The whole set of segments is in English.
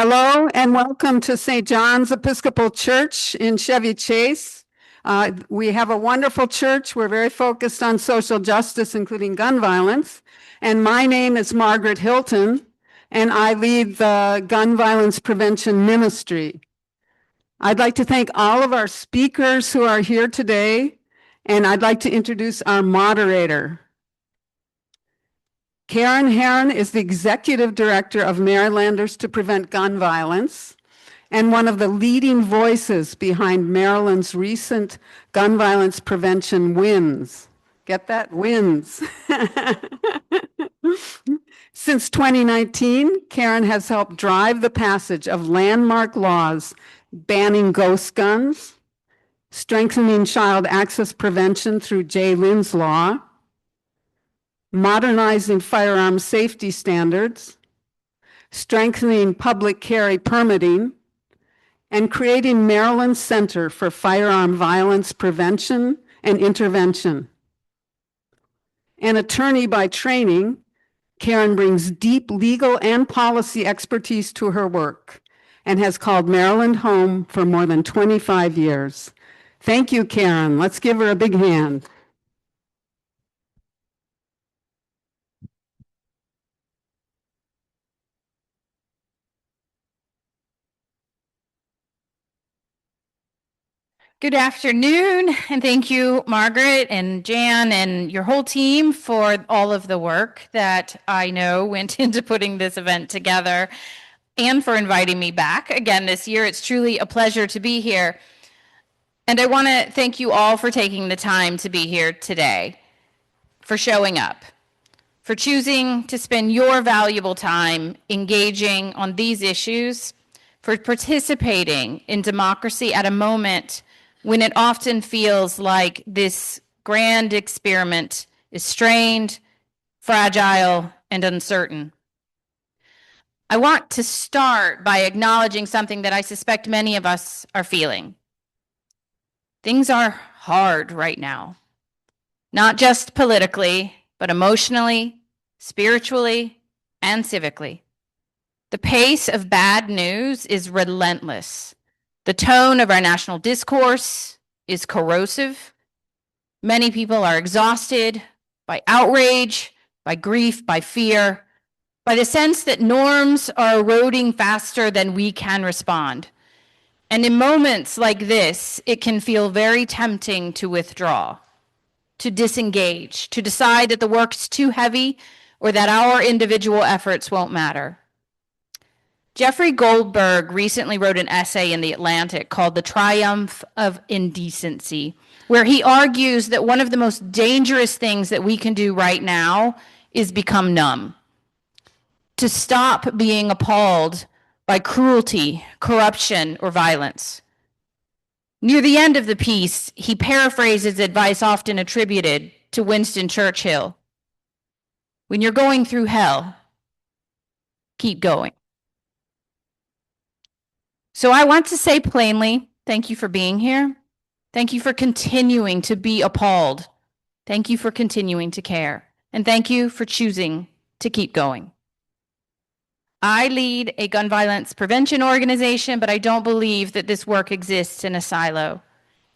Hello and welcome to St. John's Episcopal Church in Chevy Chase. We have a wonderful church. We're very focused on social justice, including gun violence. And my name is Margaret Hilton, and I lead the Gun Violence Prevention Ministry. I'd like to thank all of our speakers who are here today, and I'd like to introduce our moderator. Karen Herron is the Executive Director of Marylanders to Prevent Gun Violence and one of the leading voices behind Maryland's recent gun violence prevention wins. Get that? Wins. Since 2019, Karen has helped drive the passage of landmark laws banning ghost guns, strengthening child access prevention through Jay Lynn's Law, modernizing firearm safety standards, strengthening public carry permitting, and creating Maryland Center for Firearm Violence Prevention and Intervention. An attorney by training, Karen brings deep legal and policy expertise to her work and has called Maryland home for more than 25 years. Thank you, Karen. Let's give her a big hand. Good afternoon, and thank you, Margaret and Jan and your whole team for all of the work that I know went into putting this event together and for inviting me back again this year. It's truly a pleasure to be here. And I want to thank you all for taking the time to be here today, for showing up, for choosing to spend your valuable time engaging on these issues, for participating in democracy at a moment when it often feels like this grand experiment is strained, fragile, and uncertain. I want to start by acknowledging something that I suspect many of us are feeling. Things are hard right now, not just politically, but emotionally, spiritually, and civically. The pace of bad news is relentless. The tone of our national discourse is corrosive. Many people are exhausted by outrage, by grief, by fear, by the sense that norms are eroding faster than we can respond. And in moments like this, it can feel very tempting to withdraw, to disengage, to decide that the work's too heavy or that our individual efforts won't matter. Jeffrey Goldberg recently wrote an essay in The Atlantic called The Triumph of Indecency, where he argues that one of the most dangerous things that we can do right now is become numb, to stop being appalled by cruelty, corruption, or violence. Near the end of the piece, he paraphrases advice often attributed to Winston Churchill. When you're going through hell, keep going. So I want to say plainly, thank you for being here. Thank you for continuing to be appalled. Thank you for continuing to care. And thank you for choosing to keep going. I lead a gun violence prevention organization, but I don't believe that this work exists in a silo.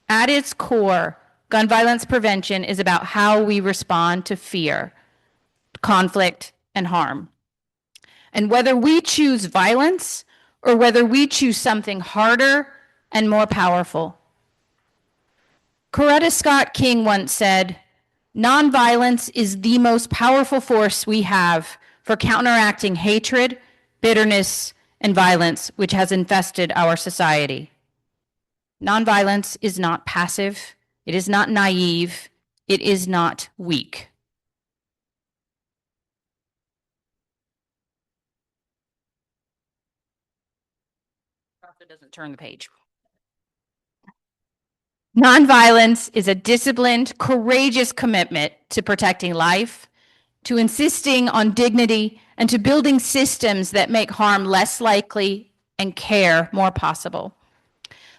At its core, gun violence prevention is about how we respond to fear, conflict, and harm. And whether we choose violence or whether we choose something harder and more powerful. Coretta Scott King once said, "Nonviolence is the most powerful force we have for counteracting hatred, bitterness, and violence which has infested our society." Nonviolence is not passive, it is not naive, it is not weak. Doesn't turn the page. Nonviolence is a disciplined, courageous commitment to protecting life, to insisting on dignity, and to building systems that make harm less likely and care more possible.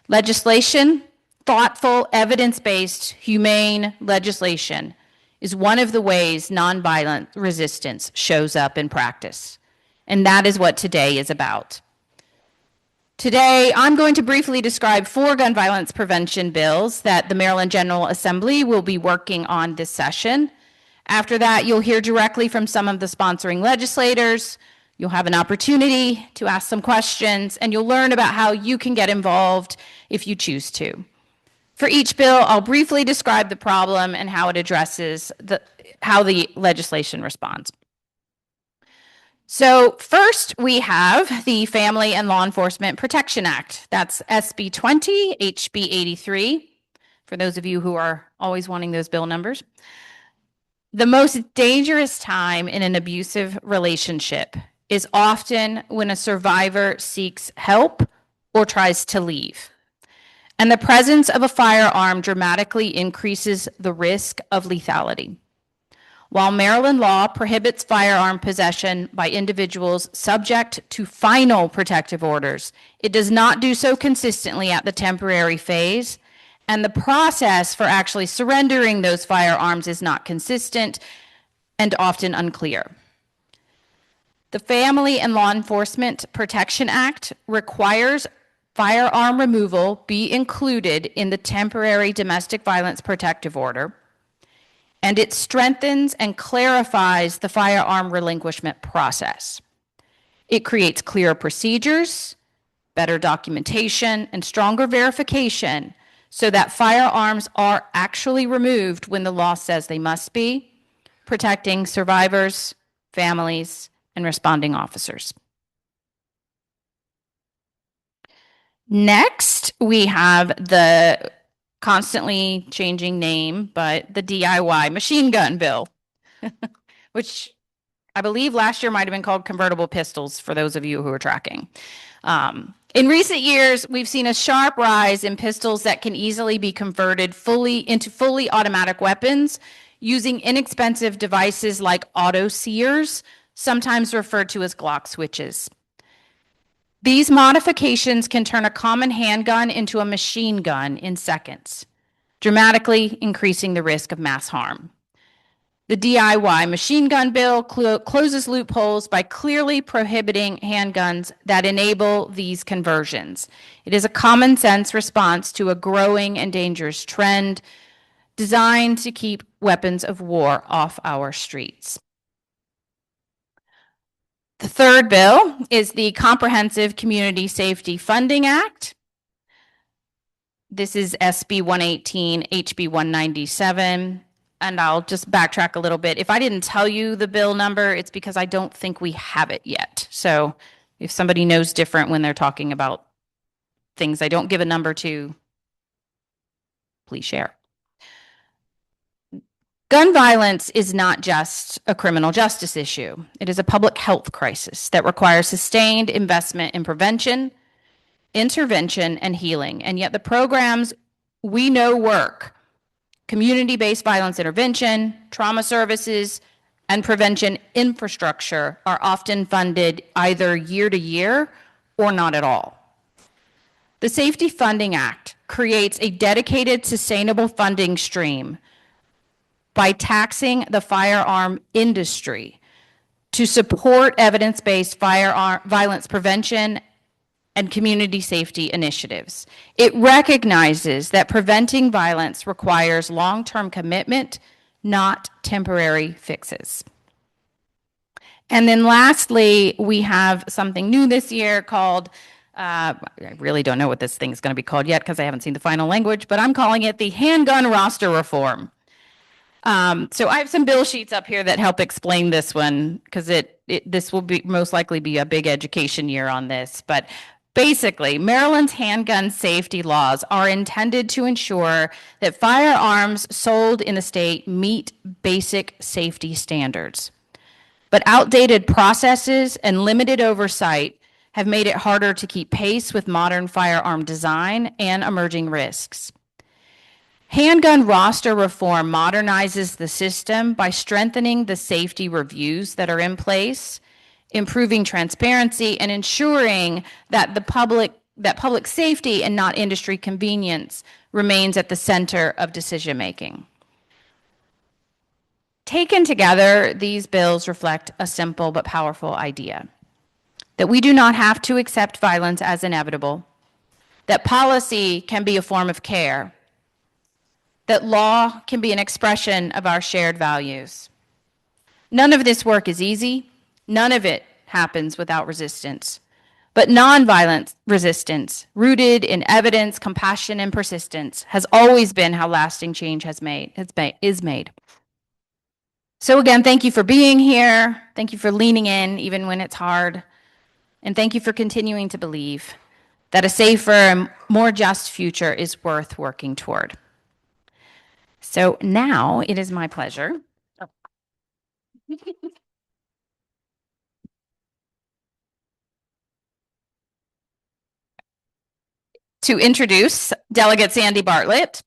Legislation, thoughtful, evidence-based, humane legislation is one of the ways nonviolent resistance shows up in practice. And that is what today is about. Today, I'm going to briefly describe 4 gun violence prevention bills that the Maryland General Assembly will be working on this session. After that, you'll hear directly from some of the sponsoring legislators. You'll have an opportunity to ask some questions, and you'll learn about how you can get involved if you choose to. For each bill, I'll briefly describe the problem and how it addresses how the legislation responds. So first, we have the Family and Law Enforcement Protection Act. That's SB 20, HB 83, for those of you who are always wanting those bill numbers. The most dangerous time in an abusive relationship is often when a survivor seeks help or tries to leave. And the presence of a firearm dramatically increases the risk of lethality. While Maryland law prohibits firearm possession by individuals subject to final protective orders, it does not do so consistently at the temporary phase, and the process for actually surrendering those firearms is not consistent and often unclear. The Family and Law Enforcement Protection Act requires firearm removal be included in the temporary domestic violence protective order, and it strengthens and clarifies the firearm relinquishment process. It creates clearer procedures, better documentation, and stronger verification so that firearms are actually removed when the law says they must be, protecting survivors, families, and responding officers. Next, we have the constantly changing name, but the DIY machine gun bill, which I believe last year might have been called convertible pistols for those of you who are tracking. In recent years, we've seen a sharp rise in pistols that can easily be converted into fully automatic weapons using inexpensive devices like auto sears, sometimes referred to as Glock switches. These modifications can turn a common handgun into a machine gun in seconds, dramatically increasing the risk of mass harm. The DIY machine gun bill closes loopholes by clearly prohibiting handguns that enable these conversions. It is a common sense response to a growing and dangerous trend designed to keep weapons of war off our streets. The third bill is the Comprehensive Community Safety Funding Act. This is SB 118, HB 197, and I'll just backtrack a little bit. If I didn't tell you the bill number, it's because I don't think we have it yet. So if somebody knows different when they're talking about things I don't give a number to, please share. Gun violence is not just a criminal justice issue. It is a public health crisis that requires sustained investment in prevention, intervention, and healing. And yet the programs we know work, community-based violence intervention, trauma services, and prevention infrastructure are often funded either year to year or not at all. The Safety Funding Act creates a dedicated, sustainable funding stream by taxing the firearm industry to support evidence-based firearm violence prevention and community safety initiatives. It recognizes that preventing violence requires long-term commitment, not temporary fixes. And then lastly, we have something new this year called, I really don't know what this thing is going to be called yet because I haven't seen the final language, but I'm calling it the Handgun Roster Reform. So I have some bill sheets up here that help explain this one because this will be most likely be a big education year on this. But basically, Maryland's handgun safety laws are intended to ensure that firearms sold in the state meet basic safety standards. But outdated processes and limited oversight have made it harder to keep pace with modern firearm design and emerging risks. Handgun roster reform modernizes the system by strengthening the safety reviews that are in place, improving transparency, and ensuring that public safety and not industry convenience remains at the center of decision making. Taken together, these bills reflect a simple but powerful idea. that we do not have to accept violence as inevitable, that policy can be a form of care, that law can be an expression of our shared values. None of this work is easy. None of it happens without resistance. But nonviolent resistance, rooted in evidence, compassion, and persistence, has always been how lasting change is made. So again, thank you for being here. Thank you for leaning in, even when it's hard. And thank you for continuing to believe that a safer and more just future is worth working toward. So now it is my pleasure to introduce Delegate Sandy Bartlett.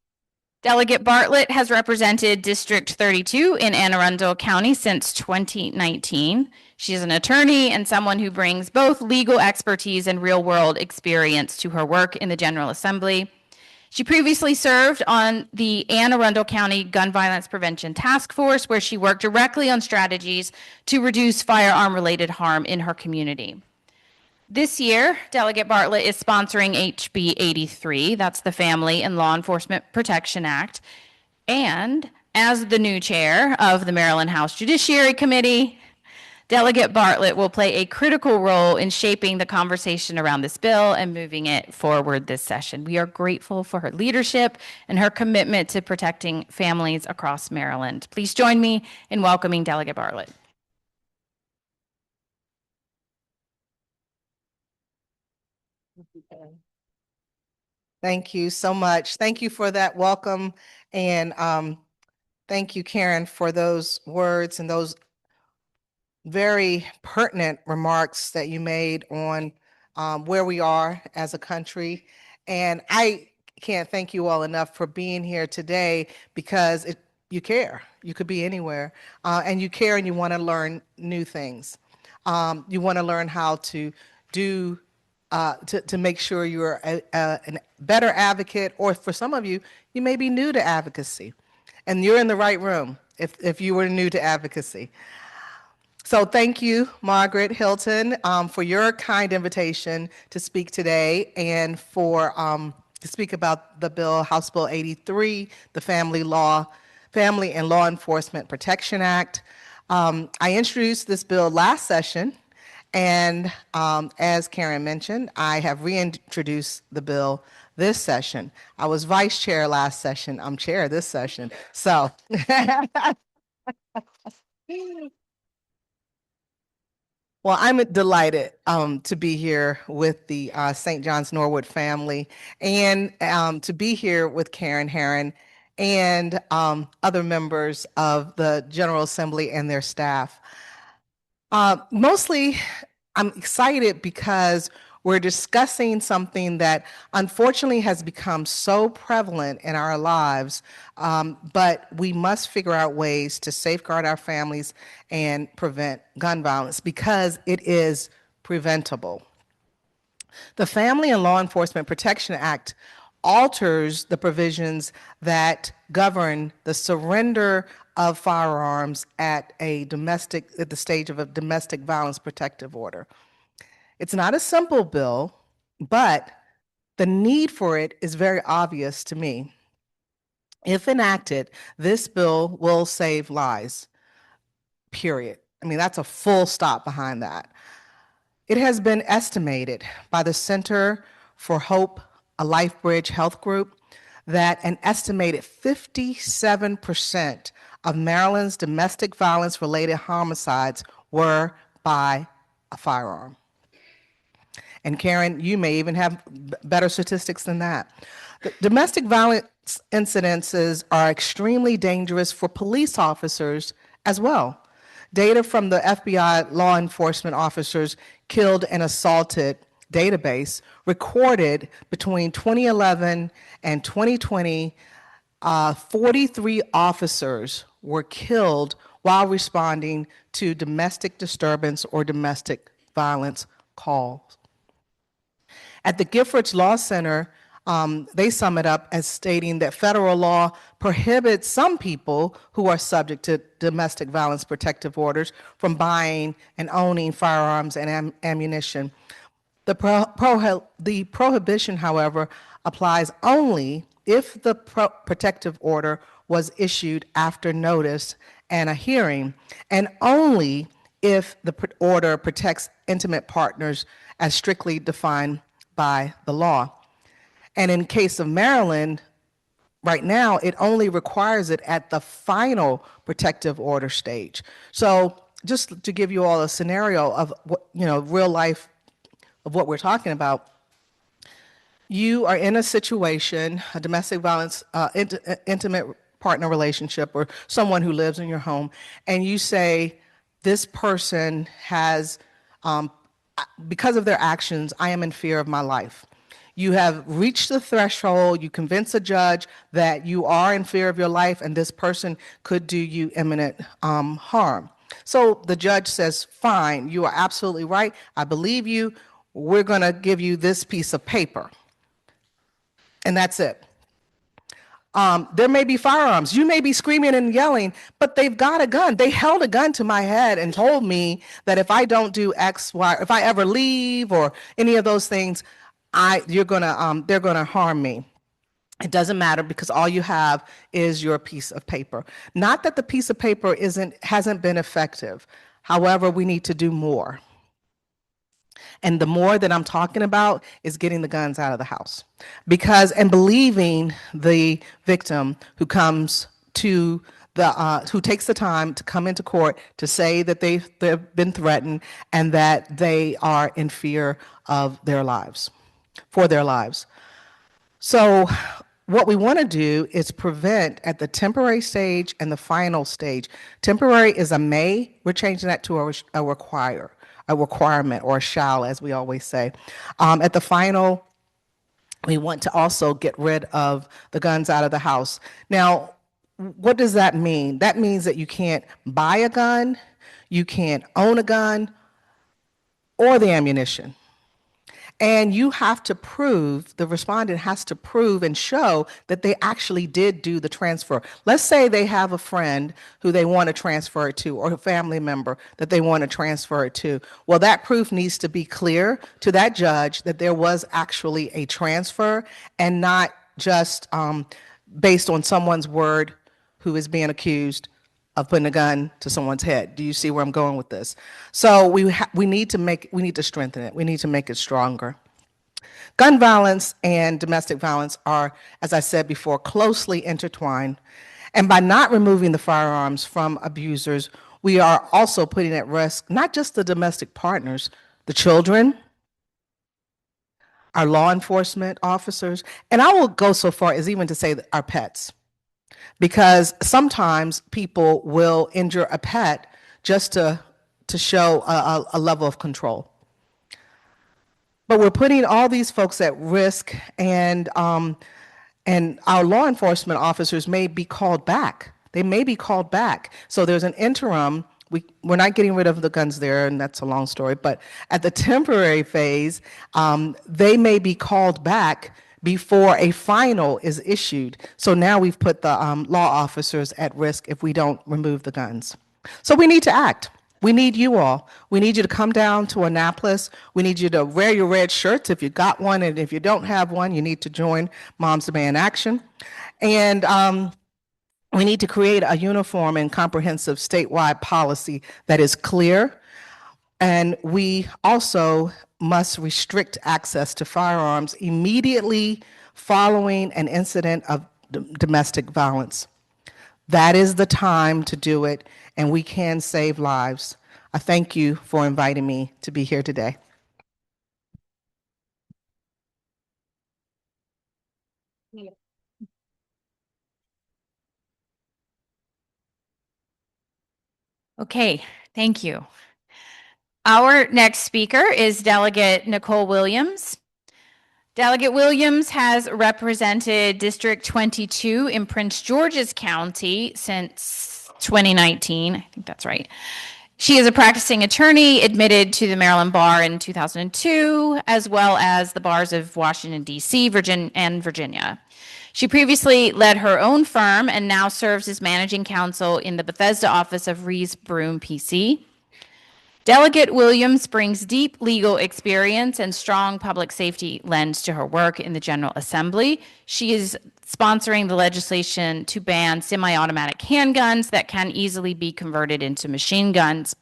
Delegate Bartlett has represented District 32 in Anne Arundel County since 2019. She is an attorney and someone who brings both legal expertise and real-world experience to her work in the General Assembly. She previously served on the Anne Arundel County Gun Violence Prevention Task Force, where she worked directly on strategies to reduce firearm-related harm in her community. This year, Delegate Bartlett is sponsoring HB 83, that's the Family and Law Enforcement Protection Act, and as the new chair of the Maryland House Judiciary Committee, Delegate Bartlett will play a critical role in shaping the conversation around this bill and moving it forward this session. We are grateful for her leadership and her commitment to protecting families across Maryland. Please join me in welcoming Delegate Bartlett. Thank you so much. Thank you for that welcome. And thank you, Karen, for those words and those very pertinent remarks that you made on where we are as a country. And I can't thank you all enough for being here today because you care. You could be anywhere. And you care and you want to learn new things. You want to learn how to do to make sure you're a better advocate, or for some of you, you may be new to advocacy, and you're in the right room if you were new to advocacy. So thank you, Margaret Hilton, for your kind invitation to speak today and for to speak about the bill, House Bill 83, the Family and Law Enforcement Protection Act. I introduced this bill last session. And as Karen mentioned, I have reintroduced the bill this session. I was vice chair last session. I'm chair this session. So well, I'm delighted to be here with the St. John's Norwood family and to be here with Karen Herron and other members of the General Assembly and their staff. Mostly, I'm excited because we're discussing something that unfortunately has become so prevalent in our lives, but we must figure out ways to safeguard our families and prevent gun violence because it is preventable. The Family and Law Enforcement Protection Act alters the provisions that govern the surrender of firearms at the stage of a domestic violence protective order. It's not a simple bill, but the need for it is very obvious to me. If enacted, this bill will save lives, period. I mean, that's a full stop behind that. It has been estimated by the Center for Hope, a LifeBridge health group, that an estimated 57% of Maryland's domestic violence-related homicides were by a firearm. And Karen, you may even have better statistics than that. The domestic violence incidences are extremely dangerous for police officers as well. Data from the FBI law enforcement officers killed and assaulted database recorded between 2011 and 2020, 43 officers were killed while responding to domestic disturbance or domestic violence calls. At the Giffords Law Center, they sum it up as stating that federal law prohibits some people who are subject to domestic violence protective orders from buying and owning firearms and ammunition. The prohibition, however, applies only if the protective order was issued after notice and a hearing, and only if the order protects intimate partners as strictly defined by the law. And in case of Maryland, right now, it only requires it at the final protective order stage. So just to give you all a scenario of what, real life of what we're talking about, you are in a situation, a domestic violence, intimate partner relationship, or someone who lives in your home, and you say, this person has, because of their actions, I am in fear of my life. You have reached the threshold, you convince a judge that you are in fear of your life and this person could do you imminent harm. So the judge says, fine, you are absolutely right, I believe you, we're gonna give you this piece of paper. And that's it. There may be firearms. You may be screaming and yelling, but they've got a gun. They held a gun to my head and told me that if I don't do X, Y, if I ever leave or any of those things, they're gonna harm me. It doesn't matter because all you have is your piece of paper. Not that the piece of paper hasn't been effective. However, we need to do more. And the more that I'm talking about is getting the guns out of the house. And believing the victim who comes to who takes the time to come into court to say that they've been threatened and that they are in fear of their lives, for their lives. So what we want to do is prevent at the temporary stage and the final stage. Temporary is a may, we're changing that to a requirement or a shall, as we always say. At the final, we want to also get rid of the guns out of the house. Now, what does that mean? That means that you can't buy a gun, you can't own a gun, or the ammunition. And you have to prove, the respondent has to prove and show that they actually did do the transfer. Let's say they have a friend who they want to transfer it to, or a family member that they want to transfer it to. Well, that proof needs to be clear to that judge that there was actually a transfer and not just based on someone's word who is being accused of putting a gun to someone's head. Do you see where I'm going with this? So we need to strengthen it. We need to make it stronger. Gun violence and domestic violence are, as I said before, closely intertwined. And by not removing the firearms from abusers, we are also putting at risk not just the domestic partners, the children, our law enforcement officers, and I will go so far as even to say that our pets. Because sometimes people will injure a pet just to show a level of control. But we're putting all these folks at risk, and our law enforcement officers may be called back. They may be called back. So there's an interim. We're not getting rid of the guns there, and that's a long story. But at the temporary phase, they may be called back before a final is issued. So now we've put the law officers at risk if we don't remove the guns. So we need to act. We need you all. We need you to come down to Annapolis. We need you to wear your red shirts if you got one, and if you don't have one, you need to join Moms Demand Action. And we need to create a uniform and comprehensive statewide policy that is clear. And we also must restrict access to firearms immediately following an incident of domestic violence. That is the time to do it, and we can save lives. I thank you for inviting me to be here today. Okay, thank you. Our next speaker is Delegate Nicole Williams. Delegate Williams has represented District 22 in Prince George's County since 2019. I think that's right. She is a practicing attorney admitted to the Maryland Bar in 2002, as well as the bars of Washington, D.C., and Virginia. She previously led her own firm and now serves as managing counsel in the Bethesda office of Rees Broom PC. Delegate Williams brings deep legal experience and strong public safety lens to her work in the General Assembly. She is sponsoring the legislation to ban semi-automatic handguns that can easily be converted into machine guns.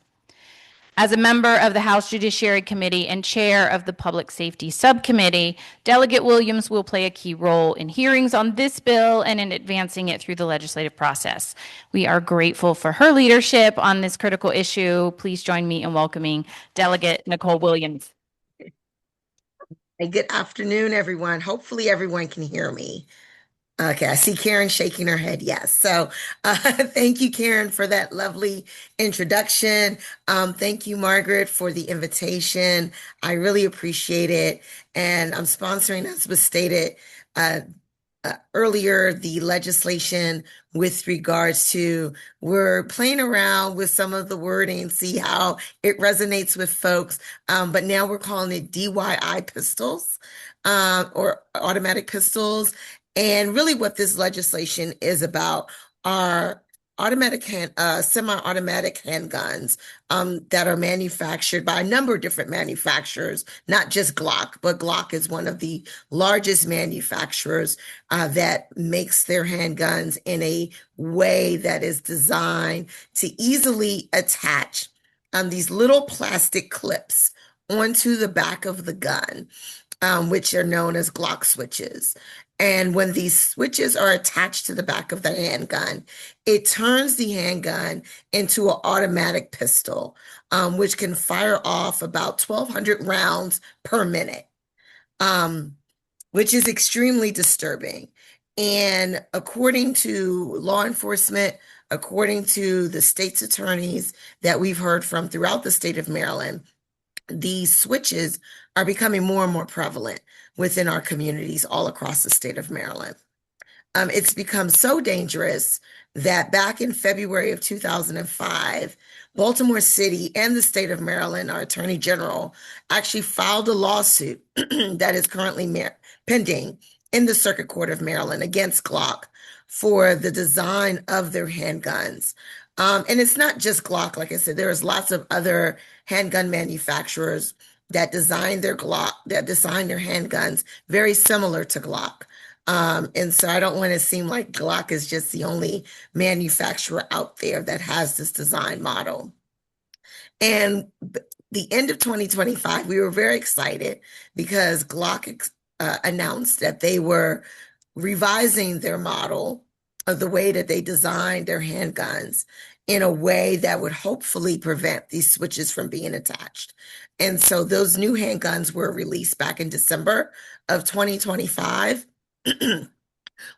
As a member of the House Judiciary Committee and chair of the Public Safety Subcommittee, Delegate Williams will play a key role in hearings on this bill and in advancing it through the legislative process. We are grateful for her leadership on this critical issue. Please join me in welcoming Delegate Nicole Williams. Hey, good afternoon, everyone. Hopefully everyone can hear me. Okay, I see Karen shaking her head. Yes. So thank you, Karen, for that lovely introduction. Thank you, Margaret, for the invitation. I really appreciate it. And I'm sponsoring, as was stated earlier, the legislation with regards to, we're playing around with some of the wording, see how it resonates with folks. But now we're calling it DYI pistols or automatic pistols. And really what this legislation is about are semi-automatic handguns that are manufactured by a number of different manufacturers, not just Glock, but Glock is one of the largest manufacturers that makes their handguns in a way that is designed to easily attach these little plastic clips onto the back of the gun, which are known as Glock switches. And when these switches are attached to the back of the handgun, it turns the handgun into an automatic pistol, which can fire off about 1,200 rounds per minute, which is extremely disturbing. And according to law enforcement, according to the state's attorneys that we've heard from throughout the state of Maryland, these switches are becoming more and more prevalent within our communities all across the state of Maryland. It's become so dangerous that back in February of 2005, Baltimore City and the state of Maryland, our Attorney General, actually filed a lawsuit that is currently pending in the Circuit Court of Maryland against Glock for the design of their handguns. And it's not just Glock, like I said, there's lots of other handgun manufacturers that design their handguns very similar to Glock. And so I don't want to seem like Glock is just the only manufacturer out there that has this design model. And the end of 2025, we were very excited because Glock announced that they were revising their model of the way that they designed their handguns in a way that would hopefully prevent these switches from being attached. And so those new handguns were released back in December of 2025.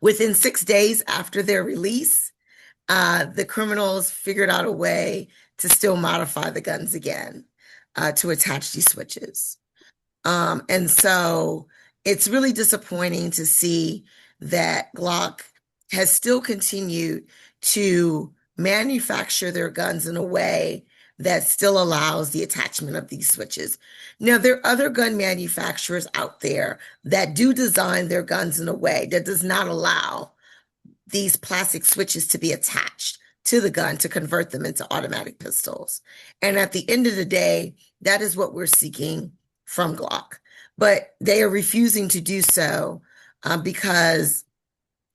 Within 6 days after their release, the criminals figured out a way to still modify the guns again to attach these switches. And so it's really disappointing to see that Glock has still continued to manufacture their guns in a way that still allows the attachment of these switches. Now, there are other gun manufacturers out there that do design their guns in a way that does not allow these plastic switches to be attached to the gun to convert them into automatic pistols. And at the end of the day, that is what we're seeking from Glock. But they are refusing to do so because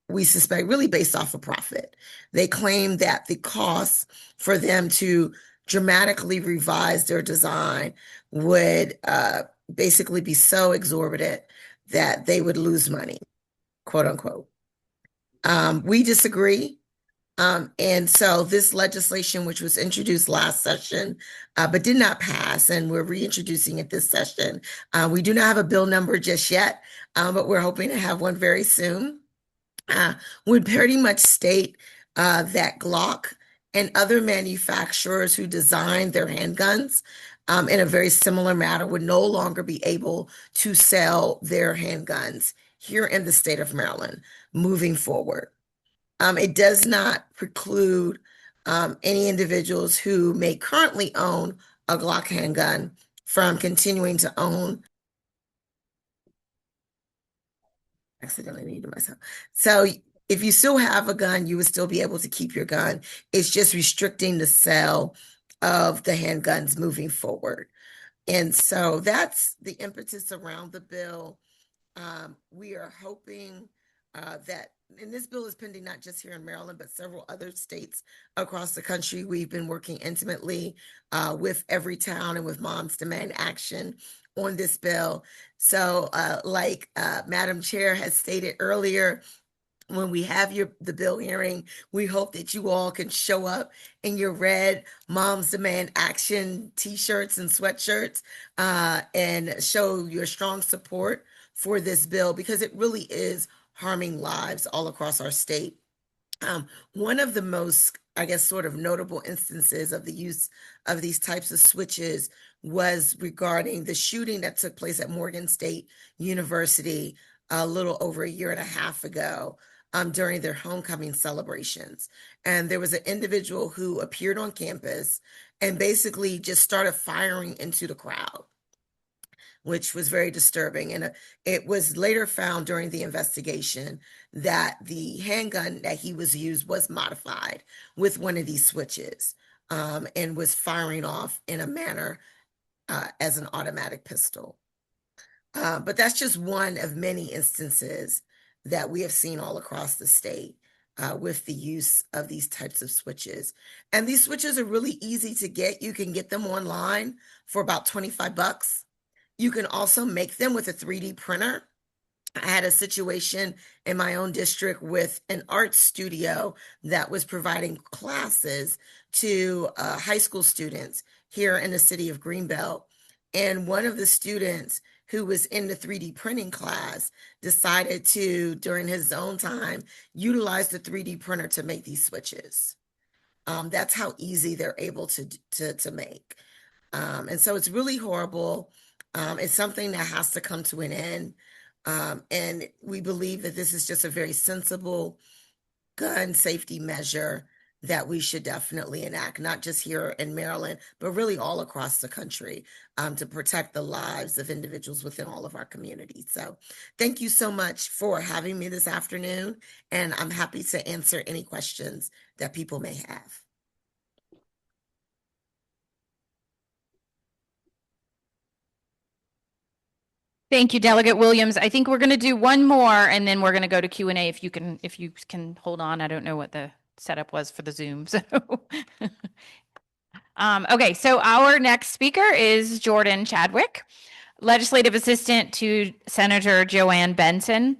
we suspect, really based off of profit. They claim that the cost for them to dramatically revise their design would basically be so exorbitant that they would lose money, quote unquote. We disagree. And so this legislation, which was introduced last session, but did not pass, and we're reintroducing it this session. We do not have a bill number just yet, but we're hoping to have one very soon. Would pretty much state that Glock and other manufacturers who design their handguns in a very similar manner would no longer be able to sell their handguns here in the state of Maryland moving forward. It does not preclude any individuals who may currently own a Glock handgun from continuing to own. Accidentally muted myself. So if you still have a gun, you would still be able to keep your gun. It's just restricting the sale of the handguns moving forward. And so that's the impetus around the bill. We are hoping that, and this bill is pending not just here in Maryland, but several other states across the country. We've been working intimately with Everytown and with Moms Demand Action on this bill. So like Madam Chair has stated earlier, when we have the bill hearing, we hope that you all can show up in your red Moms Demand Action t-shirts and sweatshirts and show your strong support for this bill, because it really is harming lives all across our state. One of the most, I guess, sort of notable instances of the use of these types of switches was regarding the shooting that took place at Morgan State University a little over a year and a half ago. During their homecoming celebrations. And there was an individual who appeared on campus and basically just started firing into the crowd, which was very disturbing. And it was later found during the investigation that the handgun that he was used was modified with one of these switches and was firing off in a manner as an automatic pistol. But that's just one of many instances that we have seen all across the state with the use of these types of switches. And these switches are really easy to get. You can get them online for about $25. You can also make them with a 3D printer. I had a situation in my own district with an art studio that was providing classes to high school students here in the city of Greenbelt. And one of the students who was in the 3D printing class decided to, during his own time, utilize the 3D printer to make these switches. That's how easy they're able to make. And so it's really horrible. It's something that has to come to an end. And we believe that this is just a very sensible gun safety measure that we should definitely enact, not just here in Maryland, but really all across the country to protect the lives of individuals within all of our communities. So thank you so much for having me this afternoon, and I'm happy to answer any questions that people may have. Thank you, Delegate Williams. I think we're going to do one more, and then we're going to go to Q&A if you can hold on. I don't know what the setup was for the Zoom. So, okay. So our next speaker is Jordan Chadwick, Legislative Assistant to Senator Joanne Benson.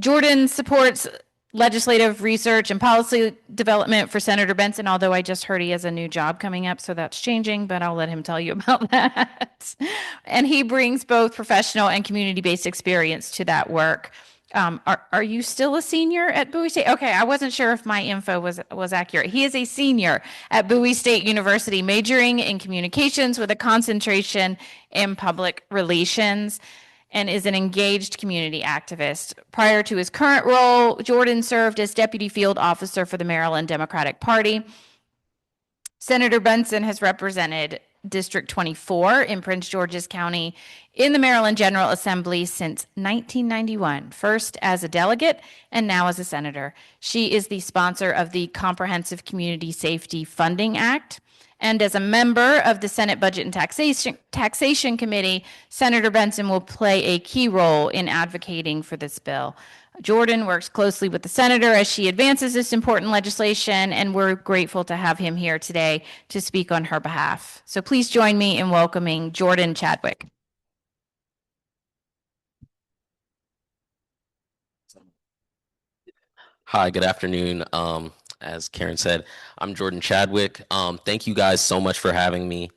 Jordan supports legislative research and policy development for Senator Benson, although I just heard he has a new job coming up, so that's changing, but I'll let him tell you about that. And he brings both professional and community-based experience to that work. Are you still a senior at Bowie State? Okay, I wasn't sure if my info was accurate. He is a senior at Bowie State University, majoring in communications with a concentration in public relations, and is an engaged community activist. Prior to his current role, Jordan served as deputy field officer for the Maryland Democratic Party. Senator Benson has represented District 24 in Prince George's County in the Maryland General Assembly since 1991, first as a delegate and now as a senator. She is the sponsor of the Comprehensive Community Safety Funding Act. And as a member of the Senate Budget and Taxation Committee, Senator Benson will play a key role in advocating for this bill. Jordan works closely with the senator as she advances this important legislation, and we're grateful to have him here today to speak on her behalf. So please join me in welcoming Jordan Chadwick. Hi, good afternoon. As Karen said, I'm Jordan Chadwick. Thank you guys so much for having me.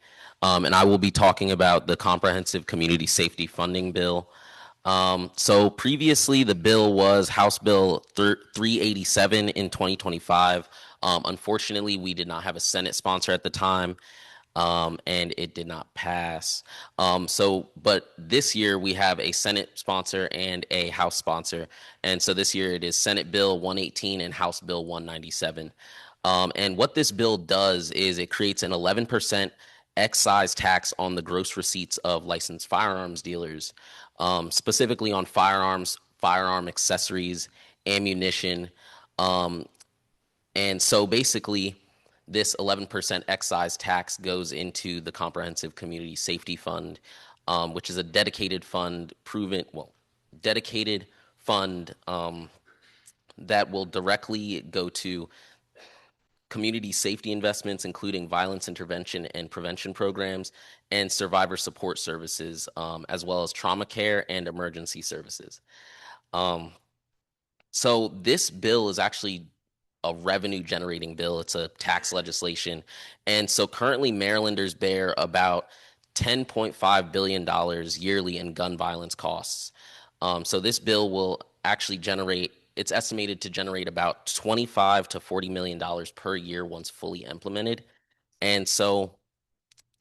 And I will be talking about the Comprehensive Community Safety Funding Bill. So previously, the bill was House Bill 387 in 2025. Unfortunately, we did not have a Senate sponsor at the time, and it did not pass. But this year we have a Senate sponsor and a House sponsor. And so this year it is Senate Bill 118 and House Bill 197. And what this bill does is it creates an 11% excise tax on the gross receipts of licensed firearms dealers, specifically on firearms, firearm accessories, ammunition. And so basically, this 11% excise tax goes into the Comprehensive Community Safety Fund, which is a dedicated fund, dedicated fund that will directly go to community safety investments, including violence intervention and prevention programs, and survivor support services, as well as trauma care and emergency services. So this bill is actually a revenue generating bill. It's a tax legislation. And so currently Marylanders bear about $10.5 billion yearly in gun violence costs. So this bill will actually it's estimated to generate about $25 to $40 million per year once fully implemented. And so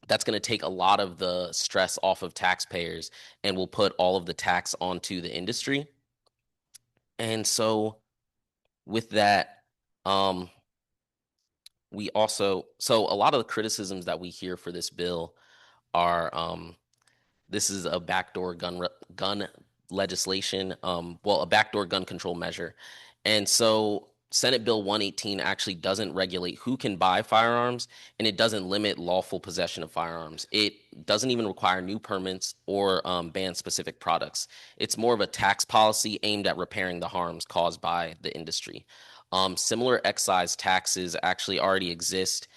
that's going to take a lot of the stress off of taxpayers and will put all of the tax onto the industry. And so with that, so a lot of the criticisms that we hear for this bill are this is a backdoor gun legislation, a backdoor gun control measure. And so Senate Bill 118 actually doesn't regulate who can buy firearms, and it doesn't limit lawful possession of firearms. It doesn't even require new permits or ban specific products. It's more of a tax policy aimed at repairing the harms caused by the industry. Similar excise taxes actually already exist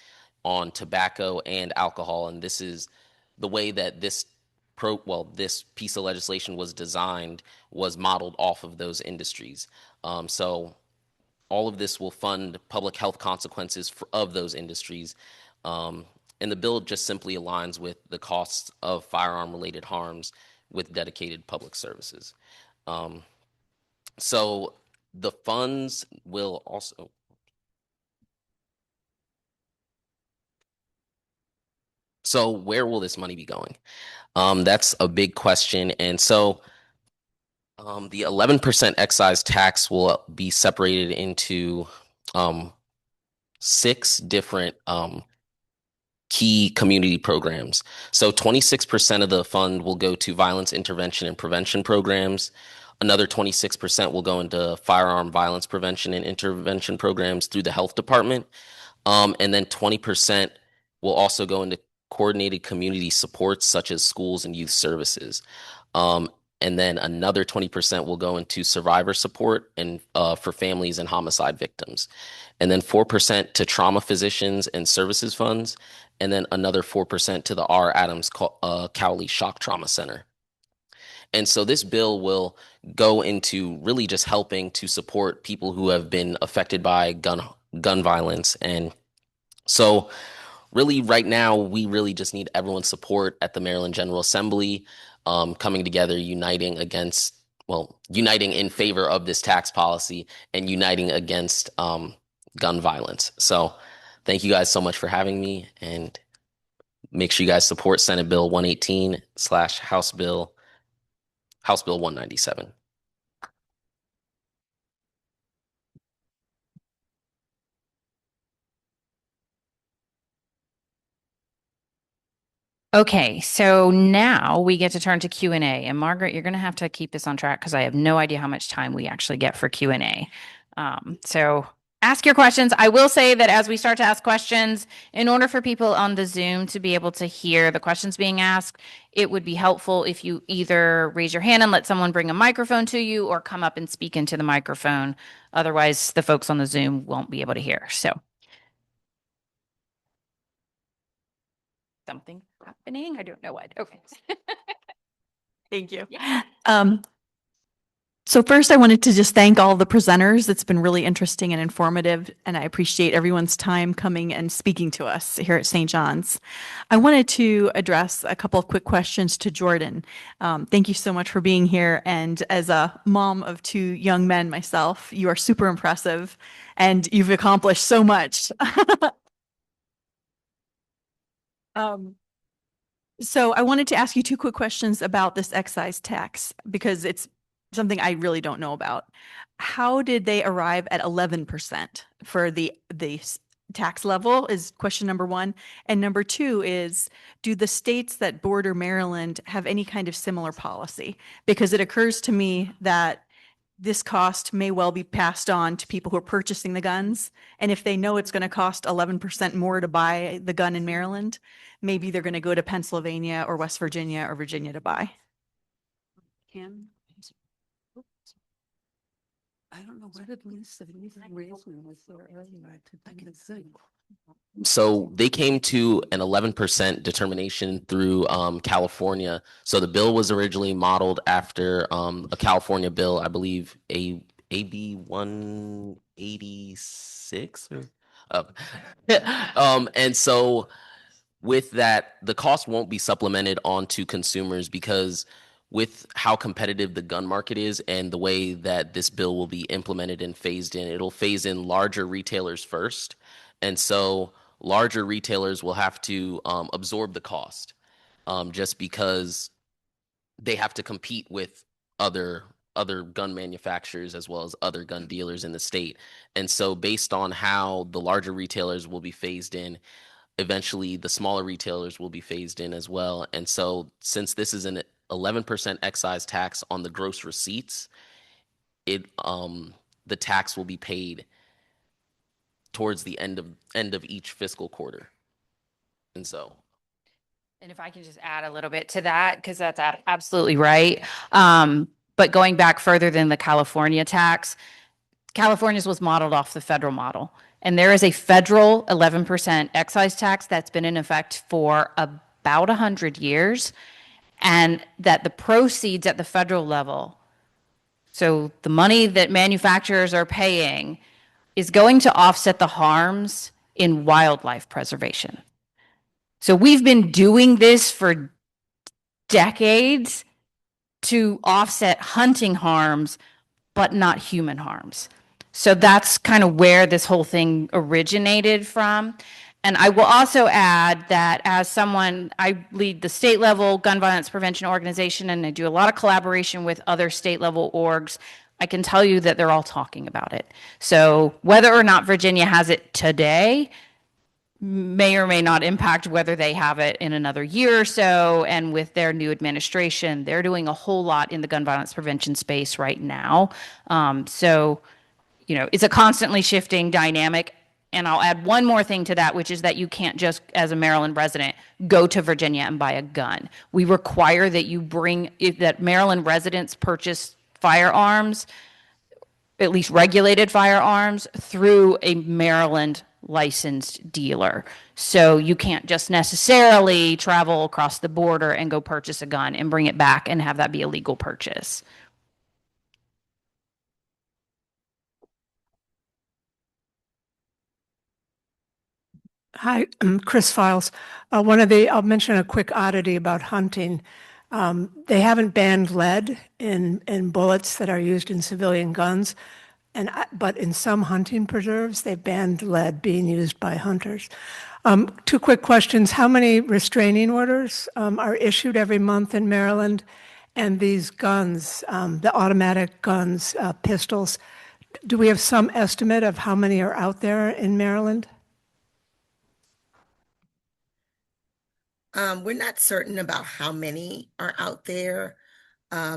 on tobacco and alcohol, and this is the way that this piece of legislation was designed, was modeled off of those industries. So all of this will fund public health consequences of those industries. And the bill just simply aligns with the costs of firearm-related harms with dedicated public services. So the funds will also... So where will this money be going? That's a big question. And so the 11% excise tax will be separated into 6 different key community programs. So 26% of the fund will go to violence intervention and prevention programs. Another 26% will go into firearm violence prevention and intervention programs through the health department. And then 20% will also go into coordinated community supports such as schools and youth services. And then another 20% will go into survivor support and for families and homicide victims. And then 4% to trauma physicians and services funds. And then another 4% to the R. Adams Cowley Shock Trauma Center. And so this bill will go into really just helping to support people who have been affected by gun violence. And so really right now, we really just need everyone's support at the Maryland General Assembly, coming together, uniting in favor of this tax policy and uniting against gun violence. So thank you guys so much for having me, and make sure you guys support Senate Bill 118 / House Bill 197. Okay, so now we get to turn to Q&A. And Margaret, you're going to have to keep this on track because I have no idea how much time we actually get for Q&A. So ask your questions. I will say that as we start to ask questions, in order for people on the Zoom to be able to hear the questions being asked, it would be helpful if you either raise your hand and let someone bring a microphone to you or come up and speak into the microphone. Otherwise, the folks on the Zoom won't be able to hear. So something happening. I don't know what. Okay. Thank you. Yeah. So first, I wanted to just thank all the presenters. It's been really interesting and informative, and I appreciate everyone's time coming and speaking to us here at St. John's. I wanted to address a couple of quick questions to Jordan. Thank you so much for being here. And as a mom of 2 young men myself, you are super impressive, and you've accomplished so much. So I wanted to ask you 2 quick questions about this excise tax, because it's something I really don't know about. How did they arrive at 11% for the tax level is question number one. And number two is, do the states that border Maryland have any kind of similar policy? Because it occurs to me that this cost may well be passed on to people who are purchasing the guns. And if they know it's going to cost 11% more to buy the gun in Maryland, maybe they're going to go to Pennsylvania or West Virginia or Virginia to buy. I don't know, where did Lisa raise me was there earlier to think. So they came to an 11% determination through California. So the bill was originally modeled after a California bill, I believe, AB 186 or and so with that, the cost won't be supplemented onto consumers because with how competitive the gun market is and the way that this bill will be implemented and phased in, it'll phase in larger retailers first. And so larger retailers will have to absorb the cost just because they have to compete with other gun manufacturers as well as other gun dealers in the state. And so based on how the larger retailers will be phased in, eventually the smaller retailers will be phased in as well. And so since this is an 11% excise tax on the gross receipts, the tax will be paid towards the end of each fiscal quarter. And so, and if I can just add a little bit to that, because that's absolutely right. But going back further than the California tax, California's was modeled off the federal model. And there is a federal 11% excise tax that's been in effect for about 100 years. And that the proceeds at the federal level, so the money that manufacturers are paying, is going to offset the harms in wildlife preservation. So we've been doing this for decades to offset hunting harms, but not human harms. So that's kind of where this whole thing originated from. And I will also add that as someone, I lead the state level gun violence prevention organization, and I do a lot of collaboration with other state level orgs. I can tell you that they're all talking about it. So whether or not Virginia has it today may or may not impact whether they have it in another year or so. And with their new administration, they're doing a whole lot in the gun violence prevention space right now. So, you know, it's a constantly shifting dynamic. And I'll add one more thing to that, which is that you can't just, as a Maryland resident, go to Virginia and buy a gun. We require that you that Maryland residents purchase firearms, at least regulated firearms, through a Maryland licensed dealer. So you can't just necessarily travel across the border and go purchase a gun and bring it back and have that be a legal purchase. Hi, I'm Chris Files. I'll mention a quick oddity about hunting. They haven't banned lead in bullets that are used in civilian guns, but in some hunting preserves, they banned lead being used by hunters. Two quick questions. How many restraining orders are issued every month in Maryland? And these guns, the automatic guns, pistols, do we have some estimate of how many are out there in Maryland? We're not certain about how many are out there,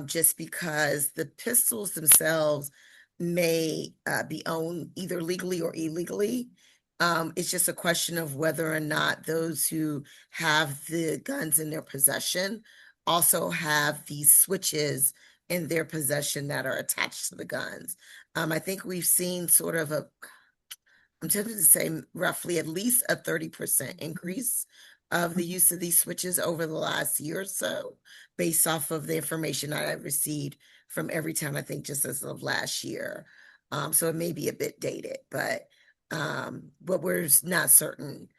just because the pistols themselves may be owned either legally or illegally. It's just a question of whether or not those who have the guns in their possession also have these switches in their possession that are attached to the guns. I think we've seen sort of I'm tempted to say roughly at least a 30% increase of the use of these switches over the last year or so, based off of the information that I've received from Everytown, I think just as of last year. So it may be a bit dated, but we're not certain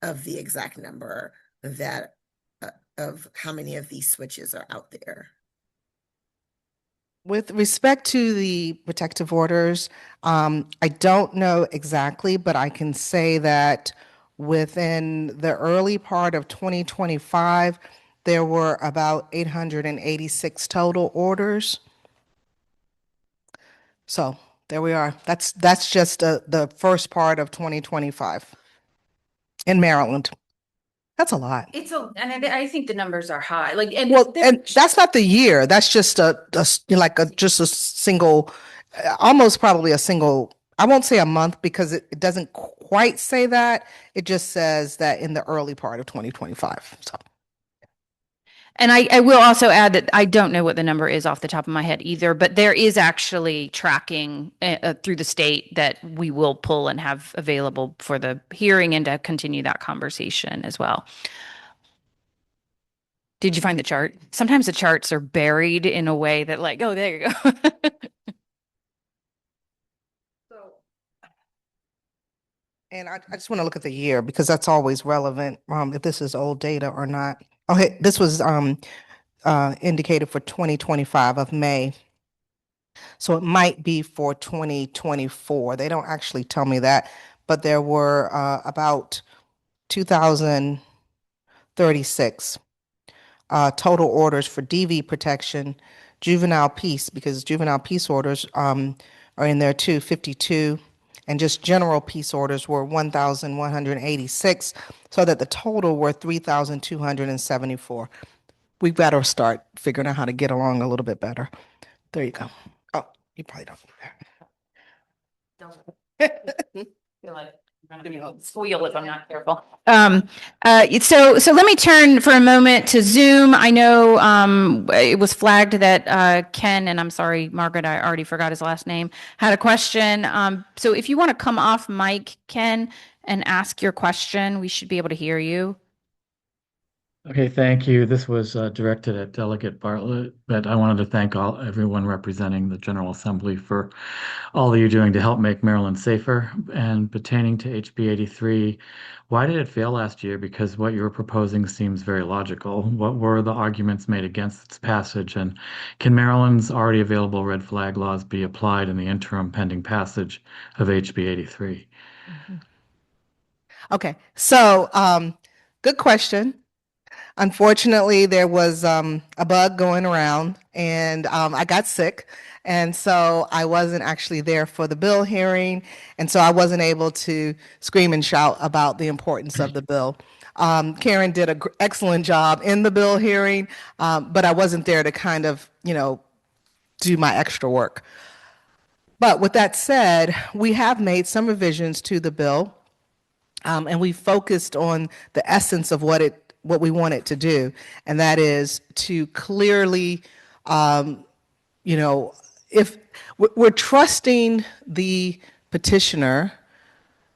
of the exact number of how many of these switches are out there. With respect to the protective orders, I don't know exactly, but I can say that within the early part of 2025, there were about 886 total orders. So there we are. That's just the first part of 2025 in Maryland. That's a lot. And I think the numbers are high, like, and Well, and that's not the year. That's just just a single, almost probably a single. I won't say a month because it doesn't quite say that. It just says that in the early part of 2025. So. And I will also add that I don't know what the number is off the top of my head either, but there is actually tracking through the state that we will pull and have available for the hearing and to continue that conversation as well. Did you find the chart? Sometimes the charts are buried in a way that like, oh, there you go. And I just want to look at the year because that's always relevant, if this is old data or not. Okay, this was indicated for 2025 of May. So it might be for 2024. They don't actually tell me that, but there were about 2,036 total orders for DV protection, juvenile peace, because juvenile peace orders are in there too, 52. And just general peace orders were 1,186, so that the total were 3,274. We better start figuring out how to get along a little bit better. There you go. Oh, you probably don't. Squeal if I'm not careful. So let me turn for a moment to Zoom. I know it was flagged that Ken, and I'm sorry, Margaret, I already forgot his last name, had a question. So if you want to come off mic, Ken, and ask your question, we should be able to hear you. Okay, thank you. This was directed at Delegate Bartlett, but I wanted to thank everyone representing the General Assembly for all that you're doing to help make Maryland safer. And pertaining to HB 83, why did it fail last year? Because what you were proposing seems very logical. What were the arguments made against its passage? And can Maryland's already available red flag laws be applied in the interim pending passage of HB 83? Okay, so good question. Unfortunately, there was a bug going around and I got sick. And so I wasn't actually there for the bill hearing. And so I wasn't able to scream and shout about the importance of the bill. Karen did an excellent job in the bill hearing, but I wasn't there to kind of, do my extra work. But with that said, we have made some revisions to the bill, and we focused on the essence of what we want it to do, and that is to clearly, if we're trusting the petitioner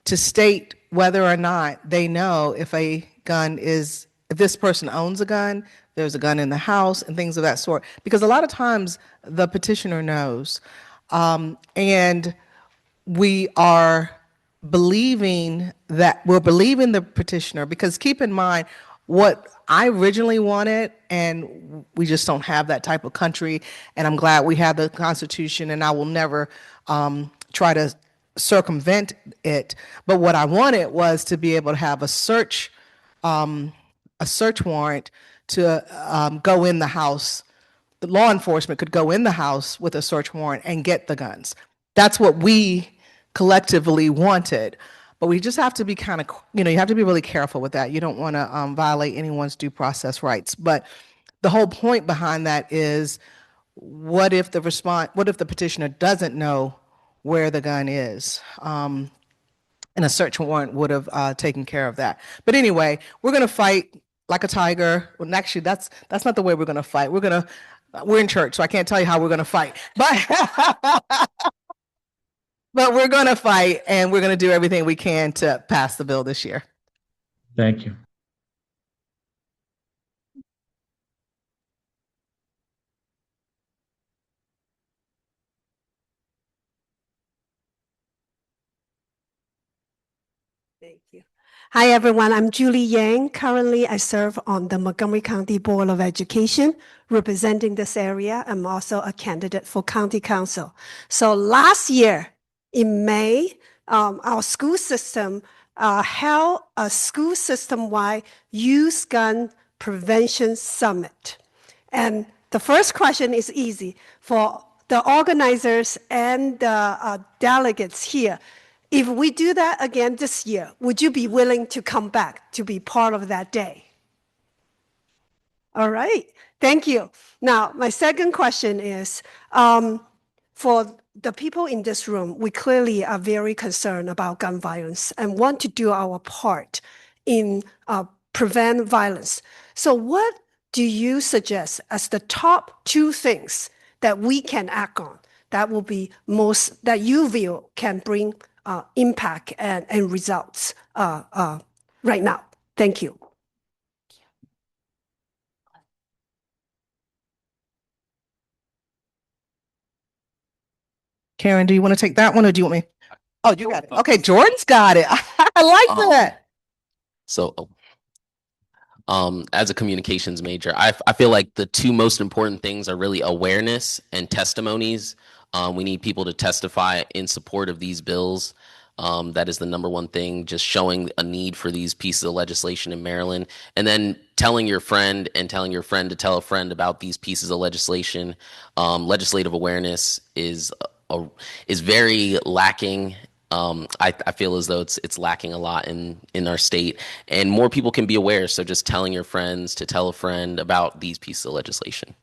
to state whether or not they know if if this person owns a gun, there's a gun in the house, and things of that sort. Because a lot of times the petitioner knows, and we are believing the petitioner, because keep in mind, what I originally wanted, and we just don't have that type of country, and I'm glad we have the Constitution, and I will never try to circumvent it. But what I wanted was to be able to have a search warrant to go in the house. The law enforcement could go in the house with a search warrant and get the guns. That's what we collectively wanted. But we just have to be you have to be really careful with that. You don't want to violate anyone's due process rights. But the whole point behind that is, what if the petitioner doesn't know where the gun is? And a search warrant would have taken care of that. But anyway, we're going to fight like a tiger. Well, actually, that's not the way we're going to fight. We're in church, so I can't tell you how we're going to fight. But we're going to fight, and we're going to do everything we can to pass the bill this year. Thank you. Thank you. Hi, everyone. I'm Julie Yang. Currently, I serve on the Montgomery County Board of Education, representing this area. I'm also a candidate for county council. So last year in May, our school system held a school system-wide youth gun prevention summit. And the first question is easy. For the organizers and the delegates here, if we do that again this year, would you be willing to come back to be part of that day? All right, thank you. Now, my second question is, for the people in this room, we clearly are very concerned about gun violence and want to do our part in prevent violence. So what do you suggest as the top 2 things that we can act on that will be most, that you feel can bring impact and results right now? Thank you. Karen, do you want to take that one or do you want me? Oh, you got it. Okay, Jordan's got it. I like that. So, as a communications major, I feel like the 2 most important things are really awareness and testimonies. We need people to testify in support of these bills. That is the number 1 thing, just showing a need for these pieces of legislation in Maryland, and then telling your friend and telling your friend to tell a friend about these pieces of legislation. Legislative awareness is very lacking. I feel as though it's lacking a lot in our state, and more people can be aware. So just telling your friends to tell a friend about these pieces of legislation.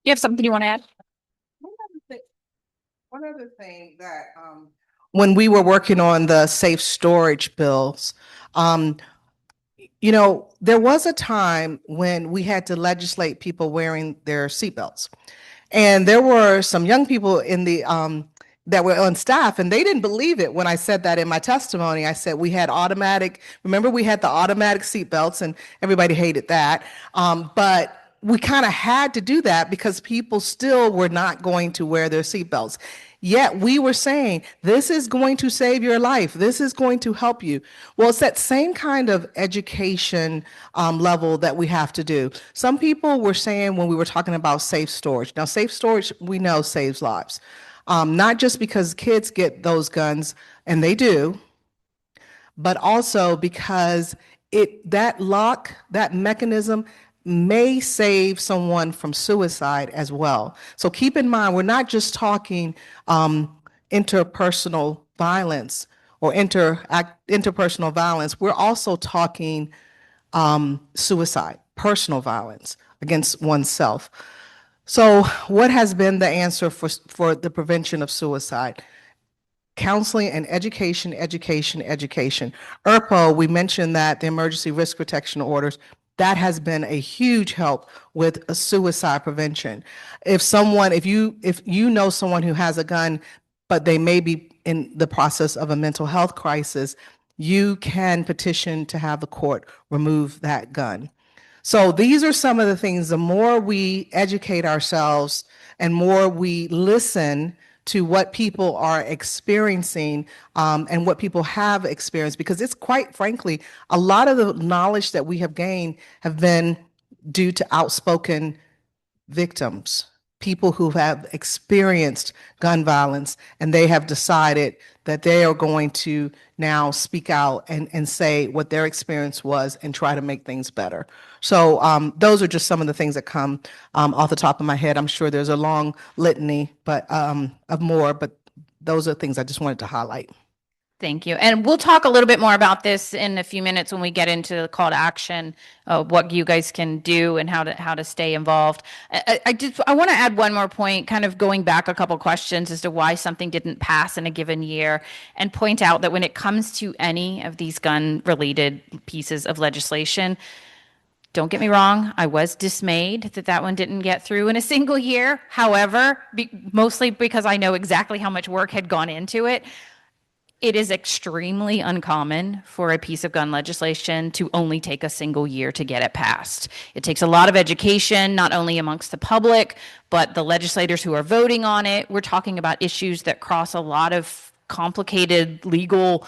You have something you want to add? One other thing that when we were working on the safe storage bills, you know, there was a time when we had to legislate people wearing their seatbelts. And there were some young people in the that were on staff, and they didn't believe it when I said that in my testimony. I said we had automatic, remember we had the automatic seatbelts, and everybody hated that. But we kind of had to do that because people still were not going to wear their seatbelts. Yet we were saying, this is going to save your life. This is going to help you. Well, it's that same kind of education level that we have to do. Some people were saying when we were talking about safe storage. Now, safe storage, we know, saves lives. Not just because kids get those guns, and they do, but also because that lock, that mechanism, may save someone from suicide as well. So keep in mind, we're not just talking interpersonal violence or interpersonal violence. We're also talking suicide, personal violence against oneself. So what has been the answer for the prevention of suicide? Counseling and education, education, education. ERPO, we mentioned that the emergency risk protection orders, that has been a huge help with suicide prevention. If you know someone who has a gun, but they may be in the process of a mental health crisis, you can petition to have the court remove that gun. So these are some of the things. The more we educate ourselves and more we listen to what people are experiencing and what people have experienced, because it's quite frankly, a lot of the knowledge that we have gained have been due to outspoken victims, people who have experienced gun violence, and they have decided that they are going to now speak out and say what their experience was and try to make things better. So those are just some of the things that come off the top of my head. I'm sure there's a long litany of more, but those are things I just wanted to highlight. Thank you. And we'll talk a little bit more about this in a few minutes when we get into the call to action, what you guys can do and how to stay involved. I want to add one more point, kind of going back a couple questions as to why something didn't pass in a given year, and point out that when it comes to any of these gun-related pieces of legislation, don't get me wrong, I was dismayed that one didn't get through in a single year. However, mostly because I know exactly how much work had gone into it. It is extremely uncommon for a piece of gun legislation to only take a single year to get it passed. It takes a lot of education, not only amongst the public, but the legislators who are voting on it. We're talking about issues that cross a lot of complicated legal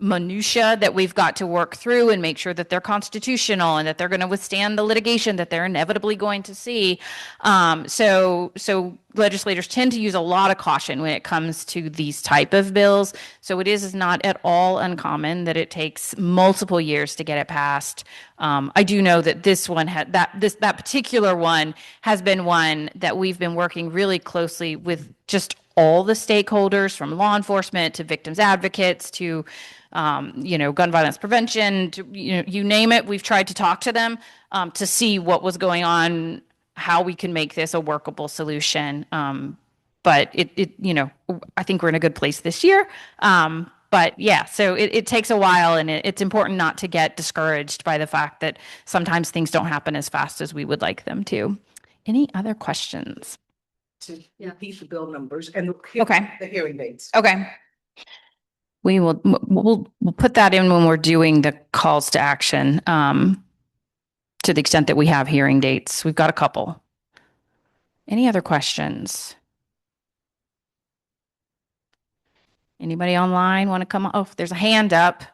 minutia that we've got to work through and make sure that they're constitutional and that they're going to withstand the litigation that they're inevitably going to see. So legislators tend to use a lot of caution when it comes to these type of bills. So it is not at all uncommon that it takes multiple years to get it passed. I do know that this one that particular one has been one that we've been working really closely with just all the stakeholders, from law enforcement to victims advocates to gun violence prevention, to, you name it. We've tried to talk to them to see what was going on, how we can make this a workable solution. But I think we're in a good place this year. But yeah, so it takes a while, and it's important not to get discouraged by the fact that sometimes things don't happen as fast as we would like them to. Any other questions? To repeat the bill numbers and Okay. the hearing dates. Okay. We'll put that in when we're doing the calls to action, to the extent that we have hearing dates. We've got a couple. Any other questions? Anybody online want to come? Oh, there's a hand up.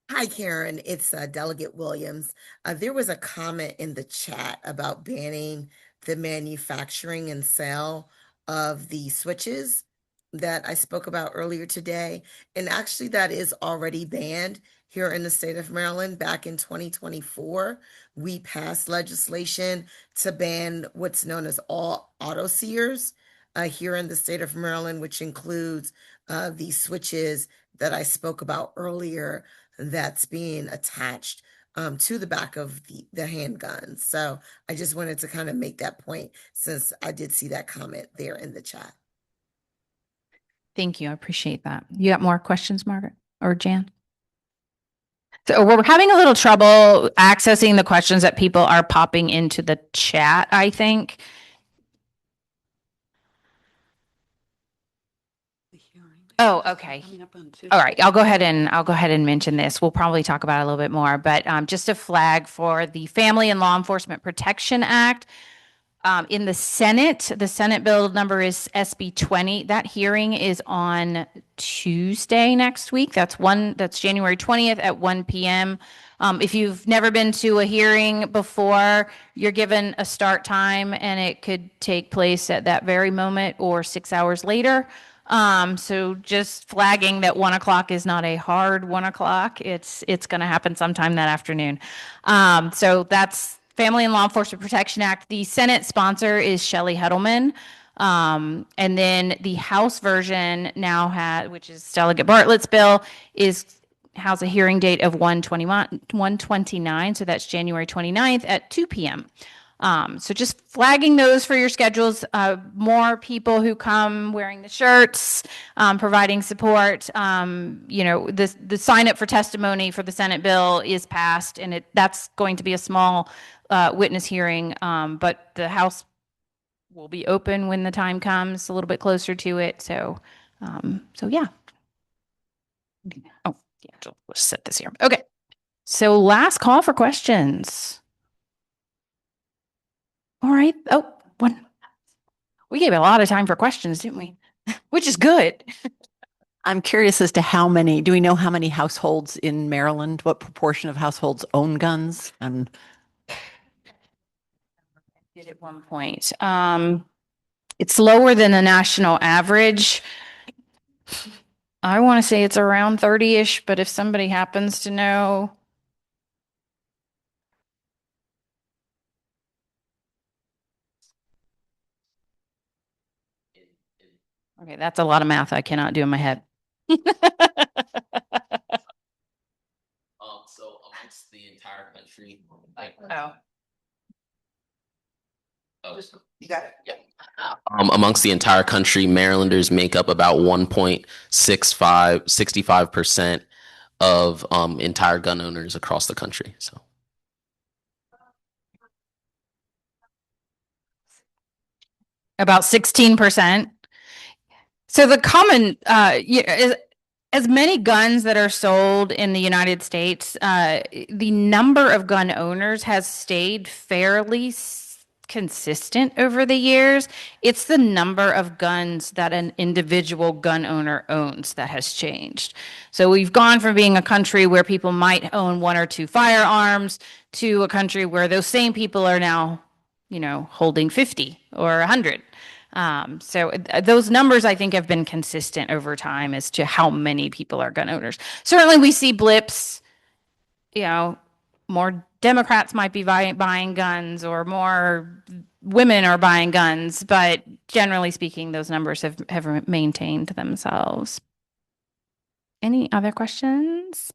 Hi, Karen. It's Delegate Williams. There was a comment in the chat about banning the manufacturing and sale of the switches that I spoke about earlier today. And actually, that is already banned here in the state of Maryland. Back in 2024, we passed legislation to ban what's known as all auto sears here in the state of Maryland, which includes the switches that I spoke about earlier that's being attached to the back of the handguns. So I just wanted to kind of make that point, since I did see that comment there in the chat. Thank you. I appreciate that. You got more questions, Margaret or Jan? So we're having a little trouble accessing the questions that people are popping into the chat, I think. Oh, okay. All right. I'll go ahead and mention this. We'll probably talk about it a little bit more, but just a flag for the Family and Law Enforcement Protection Act. In the Senate bill number is SB 20. That hearing is on Tuesday next week. That's January 20th at 1 p.m. If you've never been to a hearing before, you're given a start time, and it could take place at that very moment or 6 hours later. So just flagging that 1 o'clock is not a hard 1 o'clock. It's going to happen sometime that afternoon. So that's Family and Law Enforcement Protection Act. The Senate sponsor is Shelley Heddleman. And then the House version now which is Delegate Bartlett's bill, has a hearing date of 1/29. So that's January 29th at 2 p.m. So just flagging those for your schedules. More people who come wearing the shirts, providing support. The sign up for testimony for the Senate bill is passed, and that's going to be a small witness hearing. But the House will be open when the time comes, a little bit closer to it. So yeah. Oh, yeah. Let's set this here. Okay. So last call for questions. All right. Oh, one. We gave a lot of time for questions, didn't we? Which is good. I'm curious as to do we know how many households in Maryland, what proportion of households own guns? And did at one point. It's lower than the national average. I want to say it's around 30-ish, but if somebody happens to know. Okay, that's a lot of math I cannot do in my head. So amongst the entire country, You got it. Yeah. Amongst the entire country, Marylanders make up about 65% of entire gun owners across the country. So. About 16%. So the common, as many guns that are sold in the United States, the number of gun owners has stayed fairly consistent over the years. It's the number of guns that an individual gun owner owns that has changed. So we've gone from being a country where people might own 1 or 2 firearms to a country where those same people are now, holding 50 or 100. So those numbers, I think, have been consistent over time as to how many people are gun owners. Certainly we see blips, more Democrats might be buying guns or more women are buying guns, but generally speaking, those numbers have maintained themselves. Any other questions?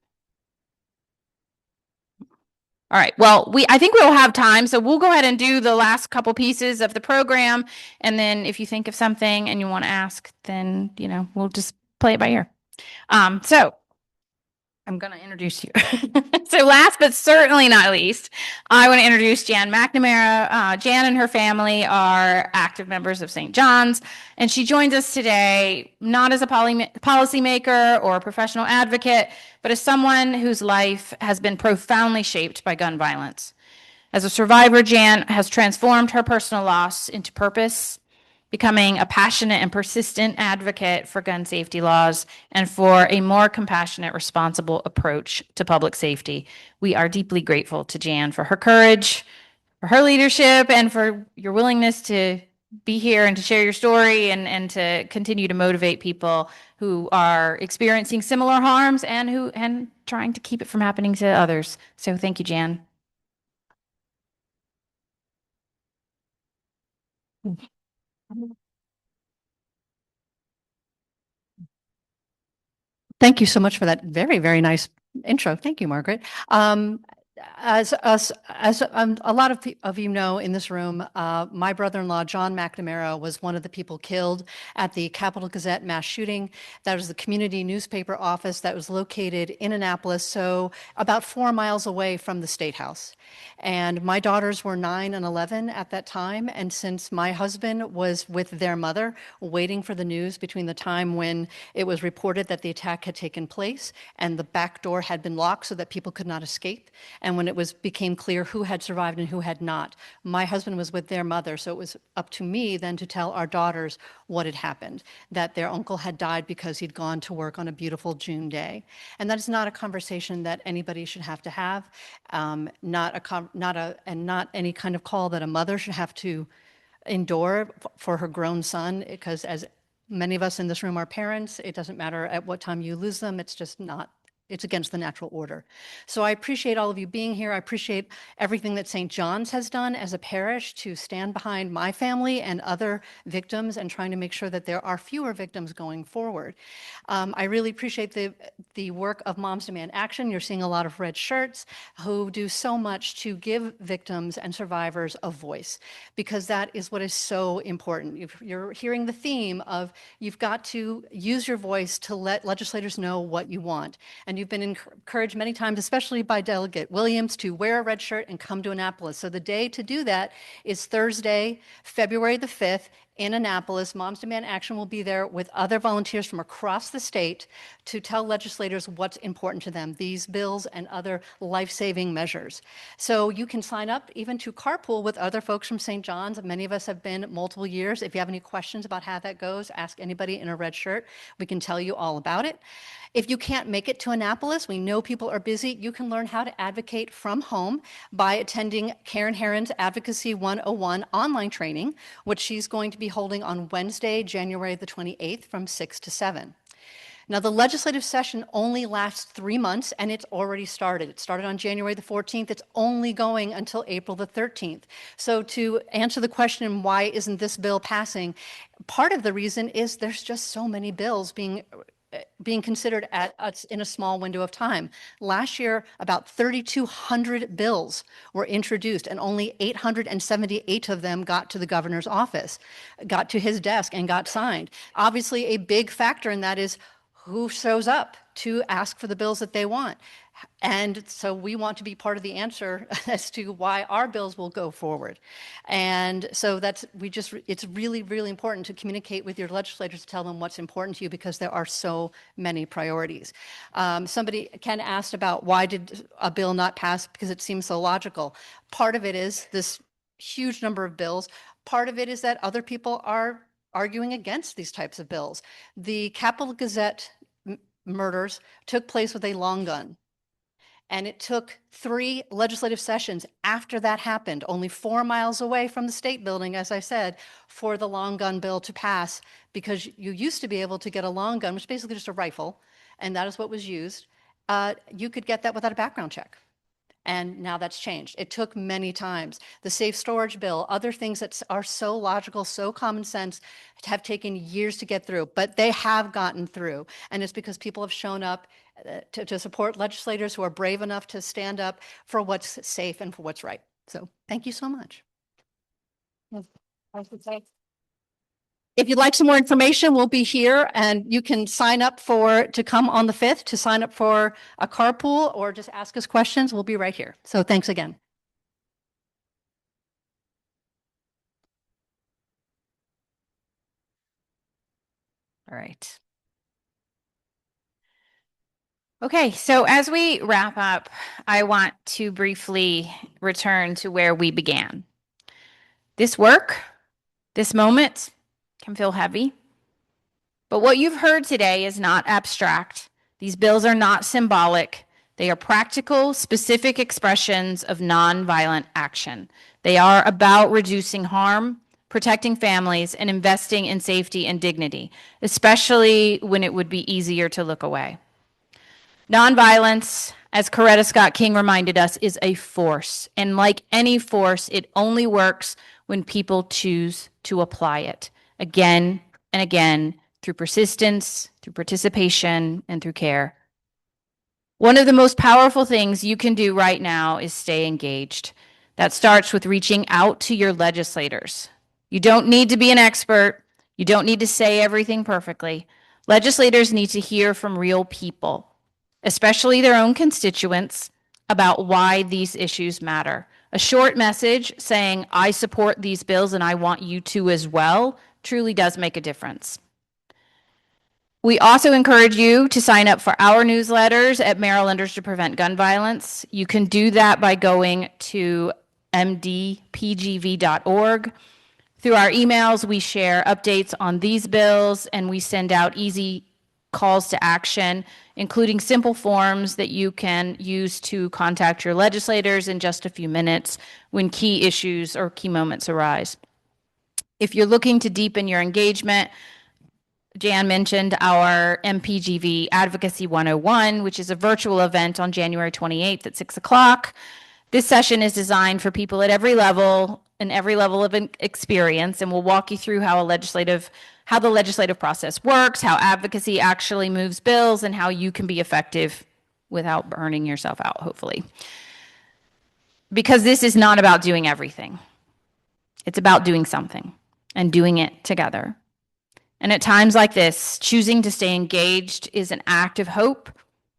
All right. Well, I think we'll have time, so we'll go ahead and do the last couple pieces of the program, and then if you think of something and you want to ask, then we'll just play it by ear. So I'm going to introduce you. So last but certainly not least, I want to introduce Jan McNamara. Jan and her family are active members of St. John's, and she joins us today not as a policymaker or a professional advocate, but as someone whose life has been profoundly shaped by gun violence. As a survivor, Jan has transformed her personal loss into purpose, becoming a passionate and persistent advocate for gun safety laws and for a more compassionate, responsible approach to public safety. We are deeply grateful to Jan for her courage, for her leadership, and for your willingness to be here and to share your story and to continue to motivate people who are experiencing similar harms and trying to keep it from happening to others. So thank you, Jan. Thank you so much for that very, very nice intro. Thank you, Margaret. As a lot of you know in this room, my brother-in-law, John McNamara, was one of the people killed at the Capital Gazette mass shooting. That was the community newspaper office that was located in Annapolis, so about 4 miles away from the State House. And my daughters were 9 and 11 at that time, and since my husband was with their mother, waiting for the news between the time when it was reported that the attack had taken place and the back door had been locked so that people could not escape, and when it became clear who had survived and who had not. My husband was with their mother, so it was up to me then to tell our daughters what had happened, that their uncle had died because he'd gone to work on a beautiful June day. And that is not a conversation that anybody should have to have, not any kind of call that a mother should have to endure for her grown son, because as many of us in this room are parents, it doesn't matter at what time you lose them, it's just not. It's against the natural order. So I appreciate all of you being here. I appreciate everything that St. John's has done as a parish to stand behind my family and other victims and trying to make sure that there are fewer victims going forward. I really appreciate the work of Moms Demand Action. You're seeing a lot of red shirts who do so much to give victims and survivors a voice, because that is what is so important. You're hearing the theme of you've got to use your voice to let legislators know what you want. And you've been encouraged many times, especially by Delegate Williams, to wear a red shirt and come to Annapolis. So the day to do that is Thursday, February the 5th in Annapolis. Moms Demand Action will be there with other volunteers from across the state to tell legislators what's important to them, these bills and other life-saving measures. So you can sign up even to carpool with other folks from St. John's. Many of us have been multiple years. If you have any questions about how that goes, ask anybody in a red shirt. We can tell you all about it. If you can't make it to Annapolis, we know people are busy, you can learn how to advocate from home by attending Karen Herron's Advocacy 101 online training, which she's going to be holding on Wednesday, January the 28th from 6 to 7. Now, the legislative session only lasts 3 months, and it's already started. It started on January the 14th. It's only going until April the 13th. So to answer the question, why isn't this bill passing? Part of the reason is there's just so many bills being considered in a small window of time. Last year, about 3,200 bills were introduced, and only 878 of them got to the governor's office, got to his desk, and got signed. Obviously, a big factor in that is who shows up to ask for the bills that they want. And so we want to be part of the answer as to why our bills will go forward. And so it's really, really important to communicate with your legislators to tell them what's important to you, because there are so many priorities. Ken asked about why did a bill not pass, because it seems so logical. Part of it is this huge number of bills. Part of it is that other people are arguing against these types of bills. The Capitol Gazette murders took place with a long gun. And it took 3 legislative sessions after that happened, only 4 miles away from the state building, as I said, for the long gun bill to pass, because you used to be able to get a long gun, which is basically just a rifle, and that is what was used. You could get that without a background check. And now that's changed. It took many times. The safe storage bill, other things that are so logical, so common sense, have taken years to get through, but they have gotten through. And it's because people have shown up to support legislators who are brave enough to stand up for what's safe and for what's right. So thank you so much. If you'd like some more information, we'll be here, and you can sign up to come on the 5th, to sign up for a carpool, or just ask us questions. We'll be right here. So thanks again. All right. Okay, so as we wrap up, I want to briefly return to where we began. This work, this moment, can feel heavy. But what you've heard today is not abstract. These bills are not symbolic. They are practical, specific expressions of nonviolent action. They are about reducing harm, protecting families, and investing in safety and dignity, especially when it would be easier to look away. Nonviolence, as Coretta Scott King reminded us, is a force. And like any force, it only works when people choose to apply it again and again, through persistence, through participation, and through care. One of the most powerful things you can do right now is stay engaged. That starts with reaching out to your legislators. You don't need to be an expert. You don't need to say everything perfectly. Legislators need to hear from real people, especially their own constituents, about why these issues matter. A short message saying, I support these bills and I want you to as well, truly does make a difference. We also encourage you to sign up for our newsletters at Marylanders to Prevent Gun Violence. You can do that by going to mdpgv.org. Through our emails, we share updates on these bills, and we send out easy calls to action, including simple forms that you can use to contact your legislators in just a few minutes when key issues or key moments arise. If you're looking to deepen your engagement, Jan mentioned our MPGV Advocacy 101, which is a virtual event on January 28th at 6 o'clock. This session is designed for people at every level and every level of experience, and we'll walk you through how the legislative process works, how advocacy actually moves bills, and how you can be effective without burning yourself out, hopefully. Because this is not about doing everything. It's about doing something and doing it together. And at times like this, choosing to stay engaged is an act of hope.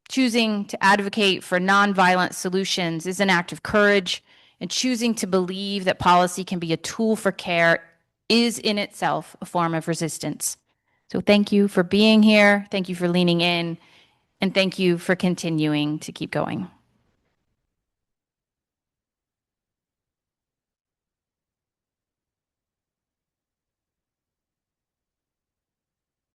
Choosing to advocate for nonviolent solutions is an act of courage. And choosing to believe that policy can be a tool for care is in itself a form of resistance. So thank you for being here. Thank you for leaning in. And thank you for continuing to keep going.